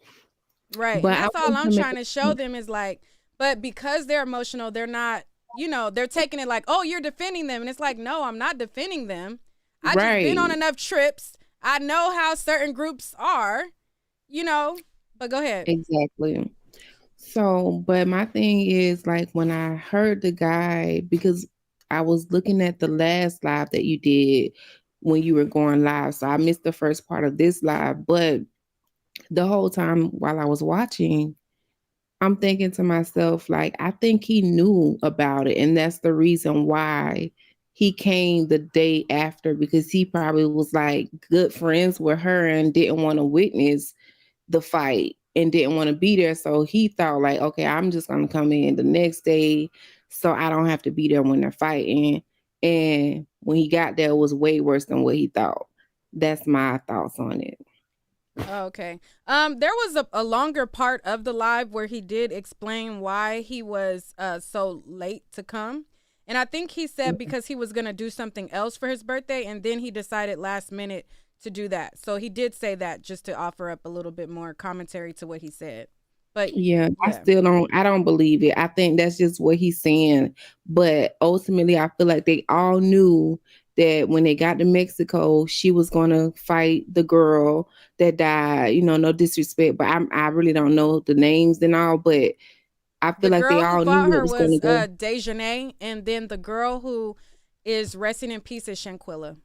Right. But and that's all I'm trying to show them is like, but because they're emotional, they're not, they're taking it like, oh, you're defending them. And it's like, no, I'm not defending them. I just been on enough trips. I know how certain groups are, but go ahead.
Exactly. So, but my thing is, like, when I heard the guy, because I was looking at the last live that you did when you were going live. So I missed the first part of this live, but the whole time while I was watching, I'm thinking to myself, like, I think he knew about it. And that's the reason why he came the day after, because he probably was like good friends with her and didn't want to witness the fight and didn't want to be there. So he thought like, okay, I'm just going to come in the next day so I don't have to be there when they're fighting. And when he got there, it was way worse than what he thought. That's my thoughts on it.
Okay. There was a longer part of the live where he did explain why he was so late to come. And I think he said because he was going to do something else for his birthday, and then he decided last minute to do that. So he did say that just to offer up a little bit more commentary to what he said. But
yeah, I don't believe it. I think that's just what he's saying. But ultimately, I feel like they all knew that when they got to Mexico, she was going to fight the girl that died. No disrespect, but I really don't know the names and all, but I feel like they all knew it was going to go.
Dejanay, and then the girl who is resting in peace is Shanquella.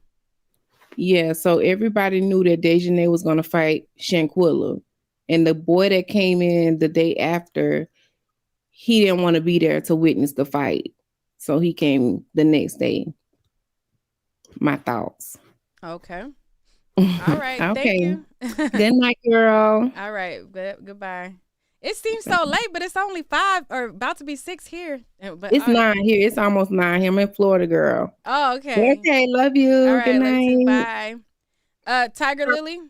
Yeah, so everybody knew that Dejanay was going to fight Shanquella. And the boy that came in the day after, he didn't want to be there to witness the fight. So he came the next day. My thoughts.
Okay. All right.
Okay.
Thank you.
Good night, girl.
All right. Goodbye. It seems so late, but it's only 5 or about to be 6 here. But
It's 9 here. It's almost 9 here. I'm in Florida, girl.
Oh, okay.
Okay, love you.
All right,
Good
love you too.
night.
Bye. Tiger Lily.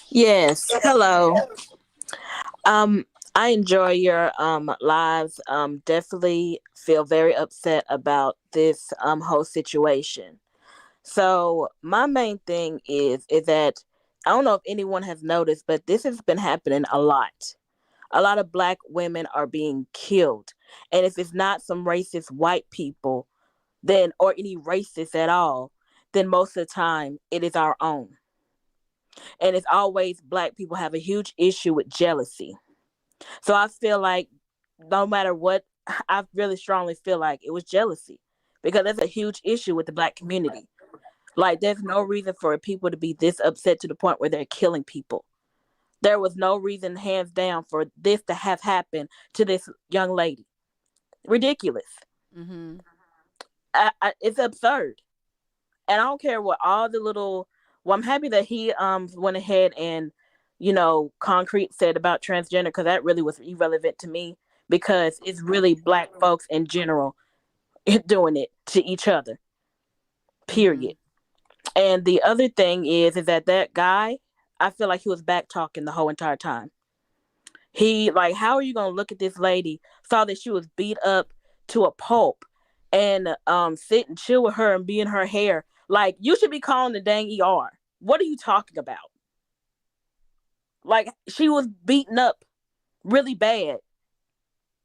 Yes. Hello. I enjoy your lives. Definitely feel very upset about this whole situation. So my main thing is that I don't know if anyone has noticed, but this has been happening a lot. A lot of black women are being killed. And if it's not some racist white people, then or any racist at all, then most of the time it is our own. And it's always black people have a huge issue with jealousy. So I feel like no matter what, I really strongly feel like it was jealousy because that's a huge issue with the black community. Like, there's no reason for people to be this upset to the point where they're killing people. There was no reason, hands down, for this to have happened to this young lady. Ridiculous.
Mm-hmm.
It's absurd. And I don't care what all the little. Well, I'm happy that he went ahead and, concrete said about transgender, because that really was irrelevant to me, because it's really black folks in general doing it to each other. Period. Mm-hmm. And the other thing is that guy, I feel like he was back talking the whole entire time. He, like, how are you gonna look at this lady, saw that she was beat up to a pulp, and sit and chill with her and be in her hair? Like, you should be calling the dang ER. What are you talking about? Like, she was beaten up really bad,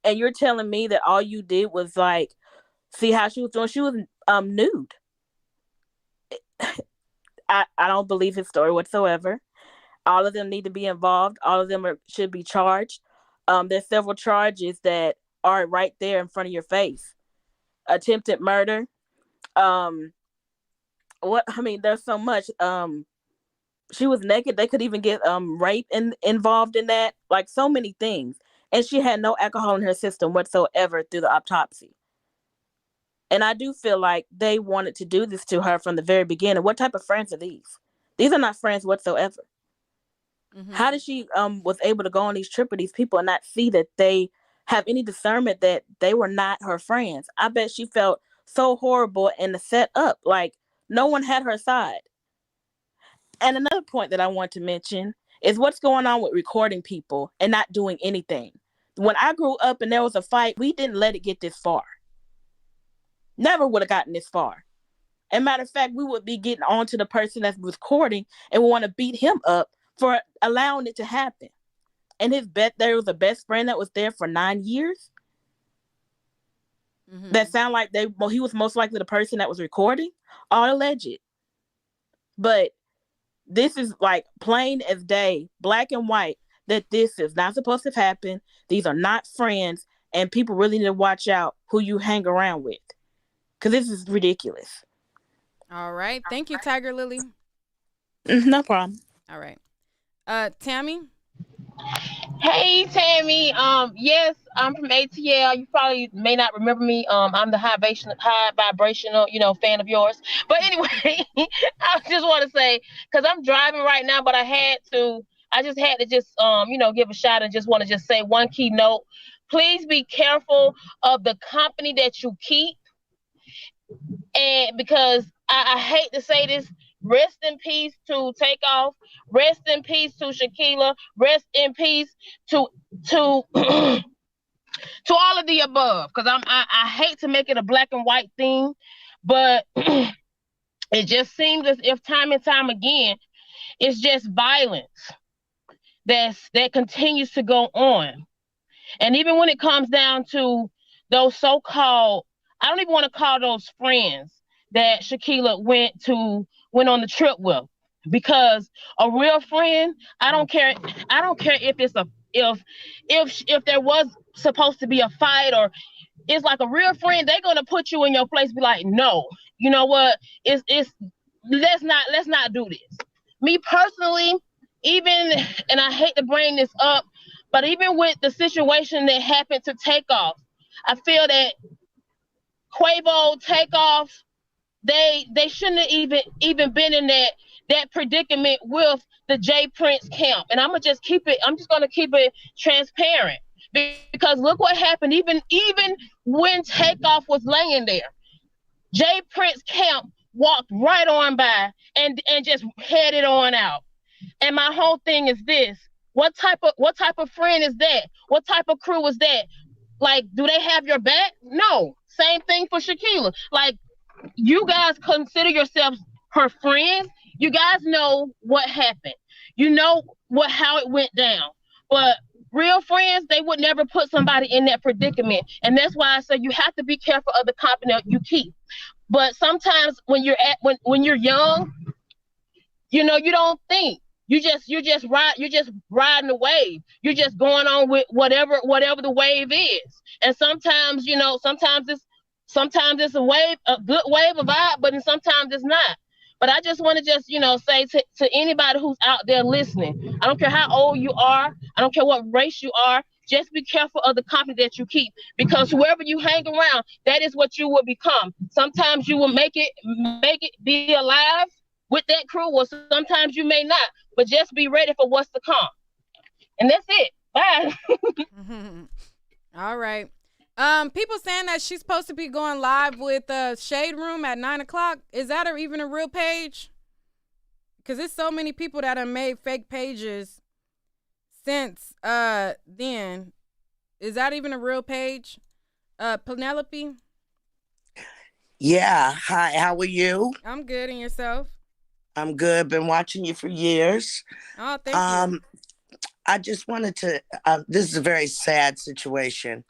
and you're telling me that all you did was, like, see how she was doing? She was nude. I don't believe his story whatsoever. All of them need to be involved. All of them should be charged. There's several charges that are right there in front of your face. Attempted murder. There's so much. She was naked. They could even get rape involved in that. Like, so many things. And she had no alcohol in her system whatsoever through the autopsy. And I do feel like they wanted to do this to her from the very beginning. What type of friends are these? These are not friends whatsoever. Mm-hmm. How did she was able to go on these trips with these people and not see that they have any discernment that they were not her friends? I bet she felt so horrible in the setup. Like, no one had her side. And another point that I want to mention is what's going on with recording people and not doing anything. When I grew up and there was a fight, we didn't let it get this far. Never would have gotten this far. And matter of fact, we would be getting on to the person that's recording and we want to beat him up for allowing it to happen. And there was a best friend that was there for 9 years. Mm-hmm. That sound like he was most likely the person that was recording, all alleged. But this is like plain as day, black and white, that this is not supposed to happen. These are not friends, and people really need to watch out who you hang around with, because this is ridiculous.
All right. Thank you, Tiger Lily.
No problem.
All right. Tammy?
Hey, Tammy. Yes, I'm from ATL. You probably may not remember me. I'm the high vibrational, fan of yours. But anyway, I just want to say, because I'm driving right now, but I just had to give a shout and just want to just say one key note. Please be careful of the company that you keep. And because I hate to say this, rest in peace to Takeoff. Rest in peace to Shanquella. Rest in peace to to all of the above. Because I hate to make it a black and white thing, but it just seems as if time and time again, it's just violence that continues to go on. And even when it comes down to those so-called, I don't even want to call those friends that Shanquella went on the trip with, because a real friend, I don't care if it's if there was supposed to be a fight, or it's like a real friend, they're gonna put you in your place, be like, no, you know what, it's let's not do this. Me personally, and I hate to bring this up, but even with the situation that happened to Takeoff, I feel that Quavo, Takeoff, they shouldn't have even been in that that predicament with the J Prince camp. And I'm just gonna keep it transparent. Because look what happened, even when Takeoff was laying there. J Prince camp walked right on by and just headed on out. And my whole thing is this: what type of friend is that? What type of crew is that? Like, do they have your back? No. Same thing for Shanquella. Like, you guys consider yourselves her friends. You guys know what happened. You know how it went down. But real friends, they would never put somebody in that predicament. And that's why I say you have to be careful of the company you keep. But sometimes when you're young, you don't think. You're just riding the wave. You're just going on with whatever the wave is. And sometimes, sometimes it's a good wave, a vibe, but sometimes it's not. But I just want to say to anybody who's out there listening, I don't care how old you are, I don't care what race you are, just be careful of the company that you keep, because whoever you hang around, that is what you will become. Sometimes you will make it be alive with that crew, or sometimes you may not, but just be ready for what's to come. And that's it. Bye.
All right. People saying that she's supposed to be going live with Shade Room at 9:00. Is that even a real page? Because there's so many people that have made fake pages since then. Is that even a real page? Penelope?
Yeah. Hi, how are you?
I'm good, and yourself?
I'm good. Been watching you for years.
Oh, thank you.
I just wanted to, this is a very sad situation.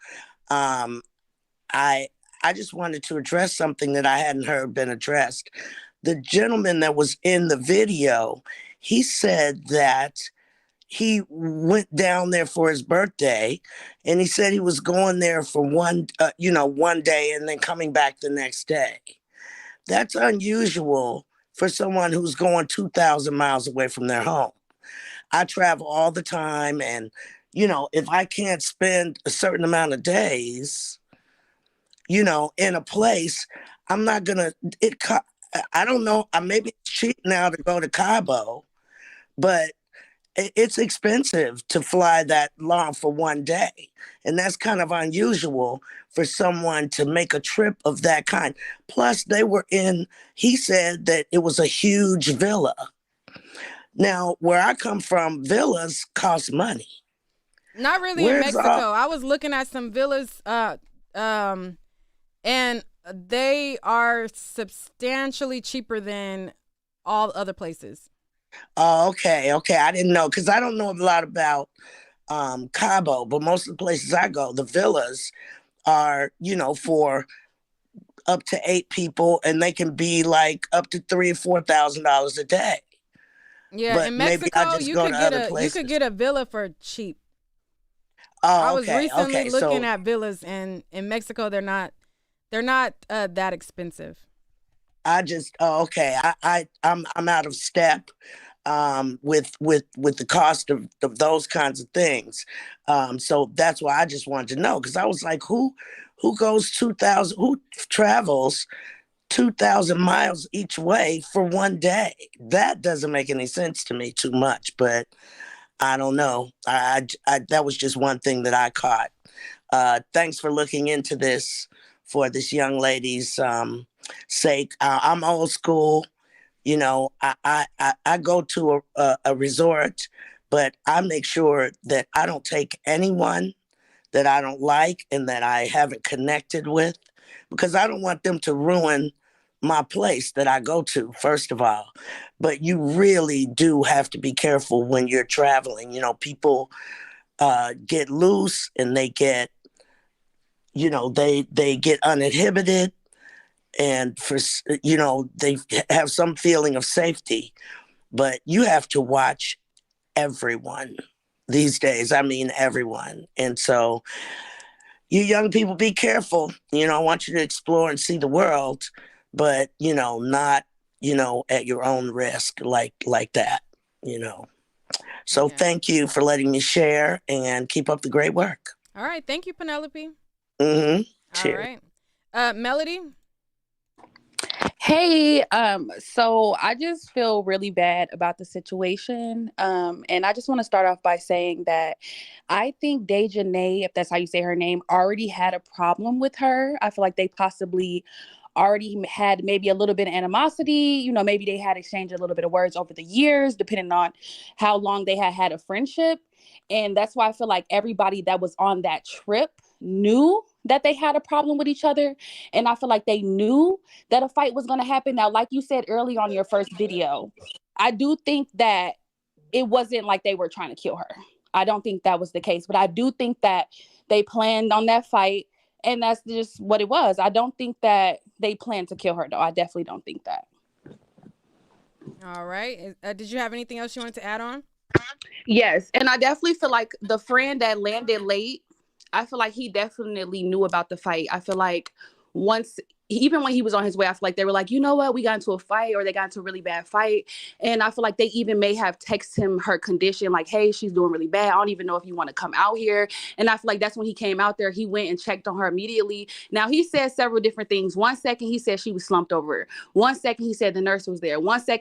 I just wanted to address something that I hadn't heard been addressed. The gentleman that was in the video, he said that he went down there for his birthday, and he said he was going there for one day and then coming back the next day. That's unusual for someone who's going 2,000 miles away from their home. I travel all the time, and, if I can't spend a certain amount of days, in a place, I'm not going to, I don't know, maybe it's cheap now to go to Cabo, but it's expensive to fly that long for one day. And that's kind of unusual for someone to make a trip of that kind. Plus, he said that it was a huge villa. Now, where I come from, villas cost money.
Not really in Mexico. I was looking at some villas, and they are substantially cheaper than all other places.
Oh, okay. I didn't know, because I don't know a lot about Cabo, but most of the places I go, the villas are, for up to 8 people, and they can be like up to $3,000 or $4,000 a day.
Yeah,
but
in Mexico, you could get a villa for cheap.
Oh,
I was recently looking at villas, and in Mexico, they're not that expensive. I'm
out of step with the cost of those kinds of things. So that's why I just wanted to know, because I was like, who travels 2,000 miles each way for one day? That doesn't make any sense to me too much, but I don't know. I that was just one thing that I caught. Thanks for looking into this for this young lady's sake. I'm old school. I go to a resort, but I make sure that I don't take anyone that I don't like and that I haven't connected with, because I don't want them to ruin my place that I go to, first of all. But you really do have to be careful when you're traveling. People get loose, and they get, they get uninhibited, and they have some feeling of safety. But you have to watch everyone these days. I mean, everyone. And so you young people, be careful. I want you to explore and see the world, but, not, at your own risk like that, So Thank you for letting me share, and keep up the great work.
All right. Thank you, Penelope.
Mm-hmm.
Cheers. All right. Melody?
Hey, so I just feel really bad about the situation. And I just want to start off by saying that I think Dejanay, if that's how you say her name, already had a problem with her. I feel like they possibly already had maybe a little bit of animosity. Maybe they had exchanged a little bit of words over the years, depending on how long they had had a friendship. And that's why I feel like everybody that was on that trip knew that they had a problem with each other. And I feel like they knew that a fight was going to happen. Now, like you said early on your first video, I do think that it wasn't like they were trying to kill her. I don't think that was the case, but I do think that they planned on that fight, and that's just what it was. I don't think that they planned to kill her, though. I definitely don't think that.
All right. Did you have anything else you wanted to add on?
Yes, and I definitely feel like the friend that landed late, I feel like he definitely knew about the fight. I feel like once, even when he was on his way, I feel like they were like, you know what, we got into a fight, or they got into a really bad fight. And I feel like they even may have texted him her condition, like, hey, she's doing really bad. I don't even know if you want to come out here. And I feel like that's when he came out there. He went and checked on her immediately. Now, he said several different things. 1 second, he said she was slumped over. 1 second, he said the nurse was there. 1 second,